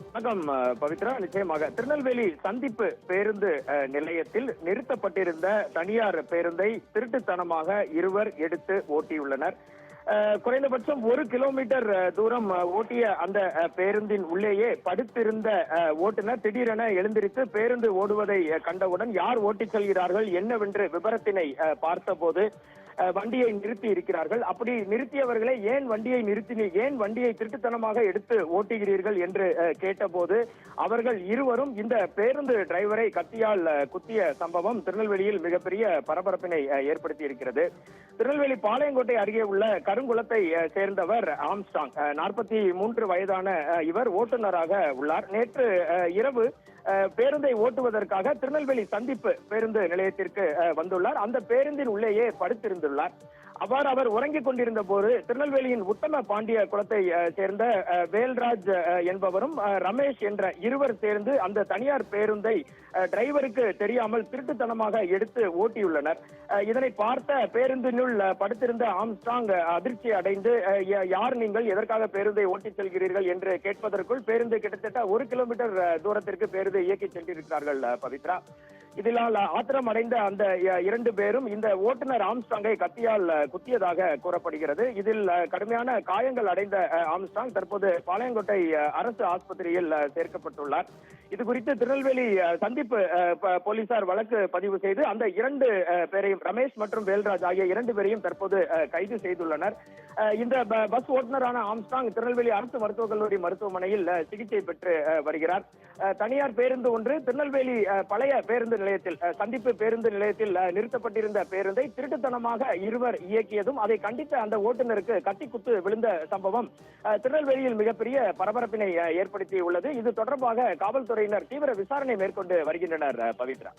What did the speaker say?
வணக்கம் பவித்ரா. நிச்சயமாக திருநெல்வேலி சந்திப்பு பேருந்து நிலையத்தில் நிறுத்தப்பட்டிருந்த தனியார் பேருந்தை திருட்டுத்தனமாக இருவர் எடுத்து ஓட்டியுள்ளனர். குறைந்தபட்சம் 1 கிலோமீட்டர் தூரம் ஓட்டிய அந்த பேருந்தின் உள்ளேயே படுத்திருந்த ஓட்டுநர் திடீரென எழுந்திருத்து பேருந்து ஓடுவதை கண்டவுடன் யார் ஓட்டிச் செல்கிறார்கள் என்னவென்று விபரத்தினை பார்த்தபோது வண்டியை நிறுத்தி இருக்கிறார்கள். அப்படி நிறுத்தியவர்களை ஏன் வண்டியை திருட்டுத்தனமாக எடுத்து ஓட்டுகிறீர்கள் என்று கேட்டபோது அவர்கள் இருவரும் இந்த பேருந்து டிரைவரை கத்தியால் குத்திய சம்பவம் திருநெல்வேலியில் மிகப்பெரிய பரபரப்பினை ஏற்படுத்தி இருக்கிறது. திருநெல்வேலி பாளையங்கோட்டை அருகே உள்ள கருங்குளத்தை சேர்ந்தவர் ஆம்ஸ்டாங். 43 வயதான இவர் ஓட்டுநராக உள்ளார். நேற்று இரவு பேருந்தை ஓட்டுவதற்காக திருநெல்வேலி சந்திப்பு பேருந்து நிலையத்திற்கு வந்துள்ளார். அந்த பேருந்தின் உள்ளேயே படுத்திருந்துள்ளார். அவ்வாறு அவர் உறங்கிக் கொண்டிருந்த போது திருநெல்வேலியின் உத்தம பாண்டிய குளத்தை சேர்ந்த வேல்ராஜ் என்பவரும் ரமேஷ் என்ற இருவர் சேர்ந்து அந்த தனியார் பேருந்தை டிரைவருக்கு தெரியாமல் திருட்டுத்தனமாக எடுத்து ஓட்டியுள்ளனர். இதனை பார்த்த பேருந்தினுள் படுத்திருந்த ஆம்ஸ்டாங் அதிர்ச்சி அடைந்து யார் நீங்கள், எதற்காக பேருந்தை ஓட்டிச் செல்கிறீர்கள் என்று கேட்பதற்குள் பேருந்து கிட்டத்தட்ட 1 கிலோமீட்டர் தூரத்திற்கு பேருந்தை இயக்கி சென்றிருக்கிறார்கள் பவித்ரா. இதனால் ஆத்திரம் அடைந்த அந்த 2 பேரும் இந்த ஓட்டுநர் ஆம்ஸ்டாங்கை கத்தியால் குத்தியதாக கூறப்படுகிறது. இதில் கடுமையான காயங்கள் அடைந்த ஆம்ஸ்டாங் தற்போது பாளையங்கோட்டை அரசு ஆஸ்பத்திரியில் சேர்க்கப்பட்டுள்ளார். இது குறித்து திருநெல்வேலி சந்திப்பு போலீசார் வழக்கு பதிவு செய்து அந்த 2 பேரையும், ரமேஷ் மற்றும் வேல்ராஜ் ஆகிய 2 பேரையும் தற்போது கைது செய்துள்ளனர். இந்த பஸ் ஓட்டுநரான ஆம்ஸ்டாங் திருநெல்வேலி அரசு மருத்துவக் கல்லூரி மருத்துவமனையில் சிகிச்சை பெற்று வருகிறார். தனியார் பேருந்து ஒன்று திருநெல்வேலி பழைய பேருந்து நிலையத்தில், சந்திப்பு பேருந்து நிலையத்தில் நிறுத்தப்பட்டிருந்த பேருந்தை திருட்டுத்தனமாக இருவர் இயக்கியதும் அதை கண்டித்த அந்த ஓட்டுநருக்கு கத்தி குத்து விழுந்த சம்பவம் திருநெல்வேலியில் மிகப்பெரிய பரபரப்பினை ஏற்படுத்தியுள்ளது. இது தொடர்பாக காவல்துறையினர் தீவிர விசாரணை மேற்கொண்டு வருகின்றனர் பவித்ரா.